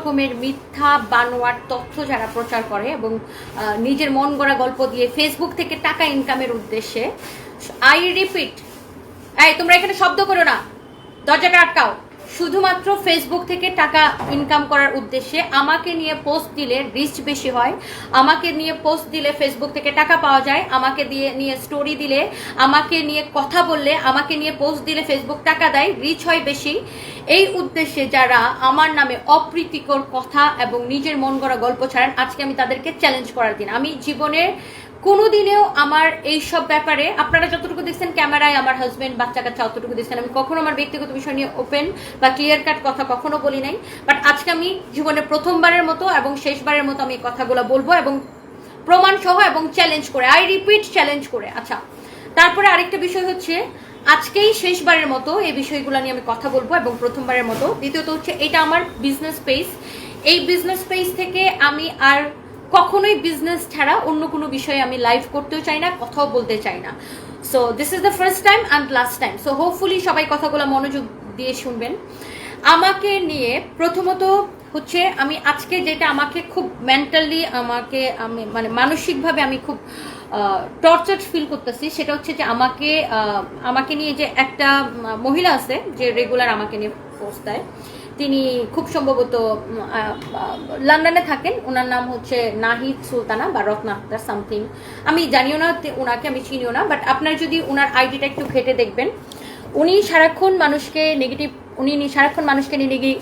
রকমের মিথ্যা বানোয়ার তথ্য যারা প্রচার করে এবং নিজের মন গড়া গল্প দিয়ে ফেসবুক থেকে টাকা ইনকামের উদ্দেশ্যে, আই রিপিট, তোমরা এখানে শব্দ করো না, দরজাটা আটকাও। শুধুমাত্র ফেসবুক থেকে টাকা ইনকাম করার উদ্দেশ্যে আমাকে নিয়ে পোস্ট দিলে রিচ বেশি হয়, আমাকে নিয়ে পোস্ট দিলে ফেসবুক থেকে টাকা পাওয়া যায়, আমাকে নিয়ে স্টোরি দিলে, আমাকে নিয়ে কথা বললে, আমাকে নিয়ে পোস্ট দিলে ফেসবুক টাকা দেয়, রিচ হয় বেশি। এই উদ্দেশ্যে যারা আমার নামে অপ্রীতিকর কথা এবং নিজের মন গড়া গল্প ছাড়েন, আজকে আমি তাদেরকে চ্যালেঞ্জ করার দিন। আমি জীবনের কোনোদিনেও আমার এইসব ব্যাপারে, আপনারা যতটুকু দেখছেন ক্যামেরায় আমার হাজবেন্ড বাচ্চা কাচ্চা অতটুকু দেখছেন, আমি কখনো আমার ব্যক্তিগত বিষয় নিয়ে ওপেন বা ক্লিয়ার কাট কথা কখনো বলি নাই। বাট আজকে আমি জীবনে প্রথমবারের মতো এবং শেষবারের মতো আমি কথাগুলো বলবো, এবং প্রমাণ সহ এবং চ্যালেঞ্জ করে, আই রিপিট চ্যালেঞ্জ করে। আচ্ছা, তারপরে আরেকটা বিষয় হচ্ছে, আজকেই শেষবারের মতো এই বিষয়গুলো নিয়ে আমি কথা বলবো এবং প্রথমবারের মতো। দ্বিতীয়ত হচ্ছে, এটা আমার বিজনেস পেজ, এই বিজনেস পেজ থেকে আমি আর কখনোই বিজনেস ছাড়া অন্য কোনো বিষয়ে আমি লাইভ করতেও চাই না, কথাও বলতে চাই না। So this is the first time and last time. So hopefully সবাই কথাগুলো মনোযোগ দিয়ে শুনবেন। আমাকে নিয়ে প্রথমত হচ্ছে, আমি আজকে যেটা আমাকে খুব মেন্টালি আমি মানে মানসিকভাবে আমি খুব টর্চার্ড ফিল করতেছি, সেটা হচ্ছে যে আমাকে নিয়ে যে একটা মহিলা আছে যে রেগুলার আমাকে নিয়ে পোস্ট দেয়, তিনি খুব সম্ভবত লন্ডনে থাকেন, ওনার নাম হচ্ছে নাহিদ সুলতানা বা রত্না আক্তার সামথিং, আমি জানিও না ওনাকে, আমি চিনিও না। বাট আপনার যদি ওনার আইডিটা একটু ঘেটে দেখবেন, উনি সারাক্ষণ মানুষকে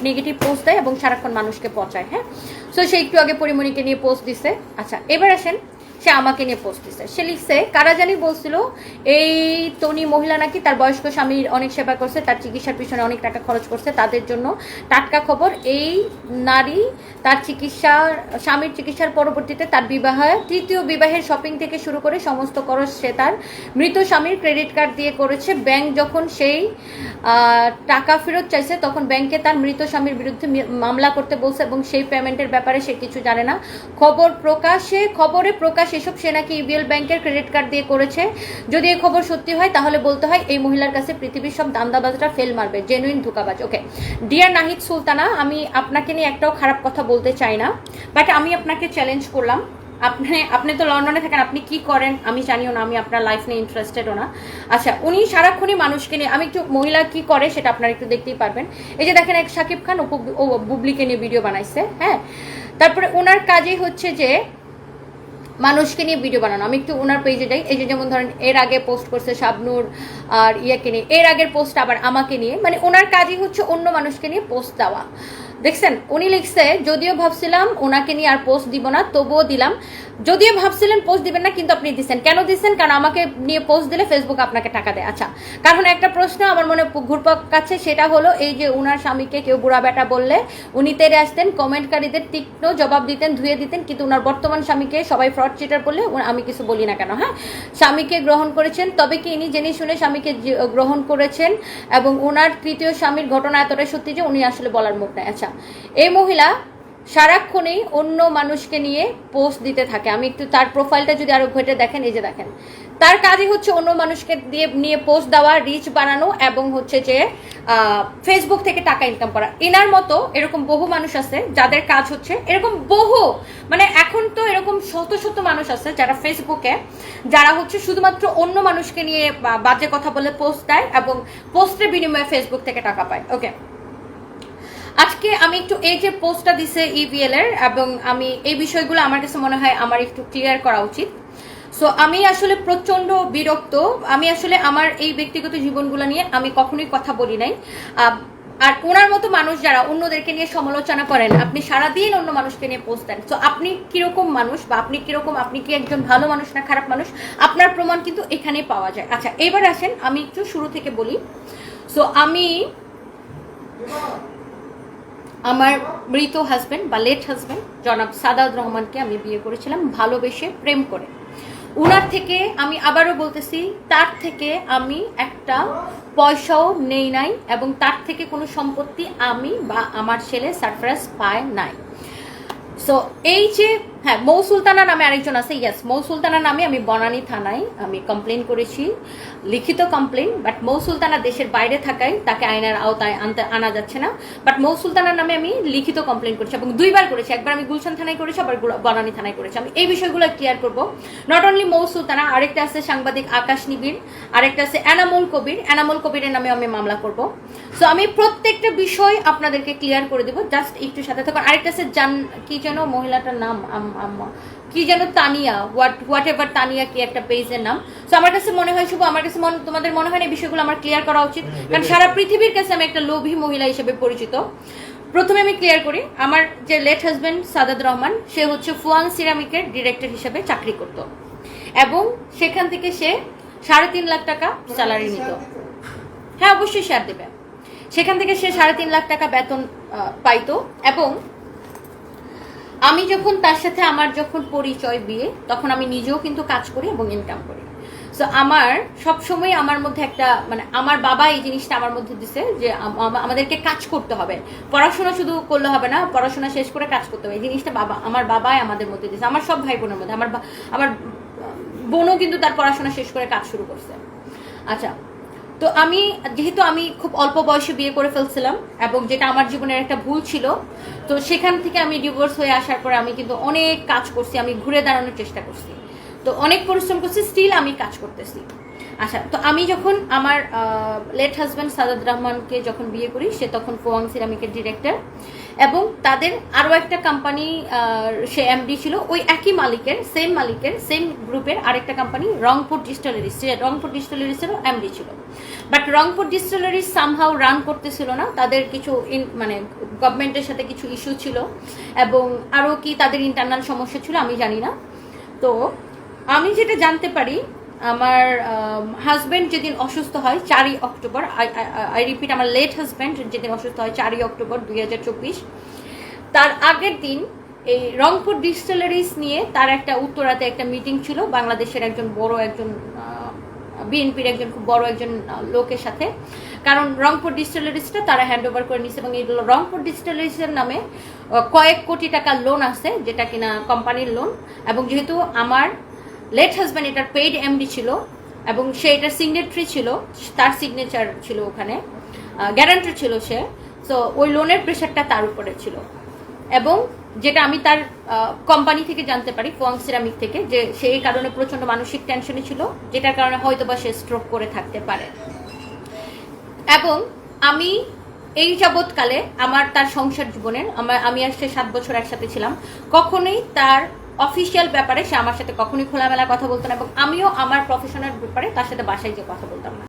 নেগেটিভ পোস্ট দেয় এবং সারাক্ষণ মানুষকে পচায়। হ্যাঁ, সো সে একটু আগে পরিমণিকে নিয়ে পোস্ট দিছে। আচ্ছা, এবার আসেন, সে আমাকে নিয়ে পোস্ট দিছে। সে লিখছে, কারা জানি বলছিল এই তনি মহিলা নাকি তার বয়স্ক স্বামীর অনেক সেবা করছে, তার চিকিৎসার পিছনে অনেক টাকা খরচ করছে, তাদের জন্য টাটকা খবর, এই নারী তার স্বামীর চিকিৎসার পরবর্তীতে তার তৃতীয় বিবাহের শপিং থেকে শুরু করে সমস্ত খরচ সে তার মৃত স্বামীর ক্রেডিট কার্ড দিয়ে করেছে। ব্যাংক যখন সেই টাকা ফেরত চাইছে তখন ব্যাংকে তার মৃত স্বামীর বিরুদ্ধে মামলা করতে বলছে এবং সেই পেমেন্টের ব্যাপারে সে কিছু জানে না। খবরে প্রকাশ এসব সে নাকি ইবিএল ব্যাংকের ক্রেডিট কার্ড দিয়ে করেছে। যদি এই খবর সত্যি হয় তাহলে বলতে হয় এই মহিলার কাছে পৃথিবীর সব দান্দাবাজরা ফেল মারবে, জেনুইন ধোকাবাজ। ওকে ডিয়ার নাহিদ সুলতানা, আমি আপনাকে নিয়ে একটাও খারাপ কথা বলতে চাই না, বাট আমি আপনাকে চ্যালেঞ্জ করলাম। আপনি তো লন্ডনে থাকেন, আপনি কি করেন আমি জানিও না, আমি আপনার লাইফ নিয়ে ইন্টারেস্টেডও না। আচ্ছা, উনি সারাক্ষণই মানুষকে নিয়ে, আমি একটু মহিলা কি করে সেটা আপনারা একটু দেখতেই পারবেন। এই যে দেখেন, এক শাকিব খান ও বুবলিকে নিয়ে ভিডিও বানাইছে। হ্যাঁ, তারপরে ওনার কাজই হচ্ছে যে মানুষকে নিয়ে ভিডিও বানানো। আমি একটু ওনার পেজে যাই, এই যে যেমন ধরেন এর আগে পোস্ট করছে শাবনূর আর ইয়াকে নিয়ে, এর আগের পোস্ট আবার আমাকে নিয়ে, মানে ওনার কাজই হচ্ছে অন্য মানুষকে নিয়ে পোস্ট দেওয়া। দেখছেন, উনি লিখছে, যদিও ভাবছিলাম ওনাকে নিয়ে আর পোস্ট দিব না, তবুও দিলাম। যদিও ভাবছিলেন পোস্ট দিবেন না, কিন্তু আপনি দিচ্ছেন। কেন দিচ্ছেন? কারণ আমাকে নিয়ে পোস্ট দিলে ফেসবুক আপনাকে টাকা দেয়। আচ্ছা, কারণ একটা প্রশ্ন আমার মনে ঘুরপাক কাছে, সেটা হলো এই যে উনার স্বামীকে কেউ বুড়া বেটা বললে উনি তেরে আসতেন, কমেন্টকারীদের তীক্ষ্ণ জবাব দিতেন, ধুয়ে দিতেন, কিন্তু উনার বর্তমান স্বামীকে সবাই ফ্রড চিটার বললে আমি কিছু বলি না কেন। হ্যাঁ, স্বামীকে গ্রহণ করেছেন, তবে কি ইনি জেনে শুনে স্বামীকে গ্রহণ করেছেন এবং উনার তৃতীয় স্বামীর ঘটনা এতটাই সত্যি যে উনি আসলে বলার মুখ নাই। আচ্ছা, এই মহিলা সারাক্ষণেই অন্য মানুষকে নিয়ে পোস্ট দিতে থাকে। আমি একটু তার প্রোফাইলটা যদি আরো ঘেটে দেখেন, এই যে দেখেন, তার কাজই হচ্ছে অন্য মানুষকে নিয়ে পোস্ট দেওয়া, রিচ বাড়ানো এবং হচ্ছে যে ফেসবুক থেকে টাকা ইনকাম করা। এনার মতো এরকম বহু মানুষ আছে যাদের কাজ হচ্ছে এরকম, মানে এখন তো এরকম শত শত মানুষ আছে যারা ফেসবুকে, যারা হচ্ছে শুধুমাত্র অন্য মানুষকে নিয়ে বাজে কথা বলে পোস্ট দেয় এবং পোস্টের বিনিময়ে ফেসবুক থেকে টাকা পায়। ওকে, আজকে আমি একটু এই যে পোস্টটা দিছে ইবিএল এর, এবং আমি এই বিষয়গুলো আমার কাছে মনে হয় আমার একটু ক্লিয়ার করা উচিত। সো আমি আসলে প্রচন্ড বিরক্ত। আমি আসলে আমার এই ব্যক্তিগত জীবনগুলো নিয়ে আমি কখনোই কথা বলি নাই। আর ওনার মতো মানুষ যারা অন্যদেরকে নিয়ে সমালোচনা করেন, আপনি সারাদিন অন্য মানুষকে নিয়ে পোস্ট দেন। সো আপনি কিরকম মানুষ বা আপনি কি একজন ভালো মানুষ না খারাপ মানুষ, আপনার প্রমাণ কিন্তু এখানেই পাওয়া যায়। আচ্ছা, এবার আসেন আমি একটু শুরু থেকে বলি। সো আমি আমার মৃত হাজব্যান্ড বা লেট হাজব্যান্ড জনাব সাদাত রহমানকে আমি বিয়ে করেছিলাম ভালোবেসে, প্রেম করে। উনার থেকে আমি আবারও বলতেছি, তার থেকে আমি একটা পয়সাও নেই নাই এবং তার থেকে কোনো সম্পত্তি আমি বা আমার ছেলে সারফরাজ পায় নাই। সো এই যে হ্যাঁ, মৌ সুলতানা নামে আরেকজন আছে। ইয়েস, মৌ সুলতানা নামে আমি বনানী থানায় আমি কমপ্লেন করেছি, লিখিত কমপ্লেন। বাট মৌ সুলতানা দেশের বাইরে থাকায় তাকে আইনের আওতায় আনা যাচ্ছে না। বাট মৌ সুলতানার নামে আমি লিখিত কমপ্লেন করেছি এবং 2বার করেছি। একবার আমি গুলশান থানায় করেছি, আবার বনানী থানায় করেছি। আমি এই বিষয়গুলো ক্লিয়ার করব। নট অনলি মৌ সুলতানা, আরেকটা আছে সাংবাদিক আকাশ নিবিড়, আরেকটা আছে এনামুল কবির। এনামুল কবিরের নামে আমি মামলা করব। সো আমি প্রত্যেকটা বিষয় আপনাদেরকে ক্লিয়ার করে দেবো, জাস্ট একটু সাথে থাকুন। আরেকটা আছে কি যেন মহিলাটার নাম, কি যেন তানিয়া, হোয়াট এভার তানিয়া, কি একটা পেজের নাম। সো আমার কাছে মনে হয়, শুভ আমার কাছে তোমাদের মনে হয় না এই বিষয়গুলো আমার ক্লিয়ার করা উচিত? কারণ সারা পৃথিবীর কাছে আমি একটা লোভী মহিলা হিসেবে পরিচিত। প্রথমে আমি ক্লিয়ার করি, আমার যে লেট হাজব্যান্ড সাদাত রহমান, সে হচ্ছে ফুয়াং সিরামিকের ডিরেক্টর হিসেবে চাকরি করত এবং সেখান থেকে সে 3.5 লাখ টাকা স্যালারি নিত। হ্যাঁ, অবশ্যই শেয়ার দেবে। সেখান থেকে সে 3.5 লাখ টাকা বেতন পাইতো এবং আমি যখন তার সাথে আমার যখন পরিচয় বিয়ে, তখন আমি নিজেও কিন্তু কাজ করি এবং ইনকাম করি। সো আমার সবসময় আমার মধ্যে একটা মানে আমার বাবা এই জিনিসটা আমার মধ্যে দিছে যে আমাদেরকে কাজ করতে হবে, পড়াশোনা শুধু করলে হবে না, পড়াশোনা শেষ করে কাজ করতে হবে। এই জিনিসটা আমার বাবাই আমাদের মধ্যে দিছে, আমার সব ভাই বোনের মধ্যে। আমার বোনও কিন্তু তার পড়াশোনা শেষ করে কাজ শুরু করছে। আচ্ছা, তো যেহেতু আমি খুব অল্প বয়সে বিয়ে করে ফেলছিলাম এবং যেটা আমার জীবনের একটা ভুল ছিল, তো সেখান থেকে আমি ডিভোর্স হয়ে আসার পরে আমি কিন্তু অনেক কাজ করছি, আমি ঘুরে দাঁড়ানোর চেষ্টা করছি, তো অনেক পরিশ্রম করছি, স্টিল আমি কাজ করতেছি। আচ্ছা, তো আমি যখন আমার লেট হাজব্যান্ড সাদাত রহমানকে যখন বিয়ে করি, সে তখন ফুয়াং সিরামিকের ডিরেক্টর এবং তাদের আরও একটা কোম্পানি, সে এমডি ছিল ওই একই মালিকের, সেম গ্রুপের আরেকটা কোম্পানি রংপুর ডিস্টিলারিজ, রংপুর ডিস্টিলারিজেরও এমডি ছিল। But Rangpur distilleries somehow run করতেছিল না, তাদের কিছু মানে গভর্নমেন্টের সাথে কিছু ইস্যু ছিল এবং আরও কি তাদের ইন্টারনাল সমস্যা ছিল, আমি জানি না। তো আমি যেটা জানতে পারি, আমার হাজব্যান্ড যেদিন অসুস্থ হয় 4ই অক্টোবর, আই রিপিট, আমার লেট হাজব্যান্ড যেদিন অসুস্থ হয় 4ই অক্টোবর 2024, তার আগের দিন এই রংপুর ডিস্টিলারিজ নিয়ে তার একটা উত্তরাতে একটা মিটিং ছিল বাংলাদেশের একজন বিএনপির একজন খুব বড় একজন লোকের সাথে। কারণ রংপুর ডিস্টিলারিজটা তারা হ্যান্ড ওভার করে নিচ্ছে এবং এই রংপুর ডিস্টিলারিজের নামে কয়েক কোটি টাকা লোন আছে, যেটা কিনা কোম্পানির লোন। এবং যেহেতু আমার লেট হাজব্যান্ড এটার পেইড এমডি ছিল এবং সে এটার সিগনেটরি ছিল, তার সিগনেচার ছিল ওখানে, গ্যারান্টার ছিল সে, সো ওই লোনের প্রেশারটা তার উপরে ছিল। এবং যেটা আমি তার কোম্পানি থেকে জানতে পারি, ফুয়াং সিরামিক থেকে, যে সেই কারণে প্রচন্ড মানসিক টেনশনে ছিল, যেটার কারণে হয়তোবা সে স্ট্রোক করে থাকতে পারে। এবং আমি এই যাবৎকালে আমার তার সংসার জীবনের আমি আর সে 7 বছর একসাথে ছিলাম, কখনোই তার অফিসিয়াল ব্যাপারে সে আমার সাথে কখনোই খোলামেলা কথা বলতো না এবং আমিও আমার প্রফেশনাল ব্যাপারে তার সাথে বাসায় যে কথা বলতাম না।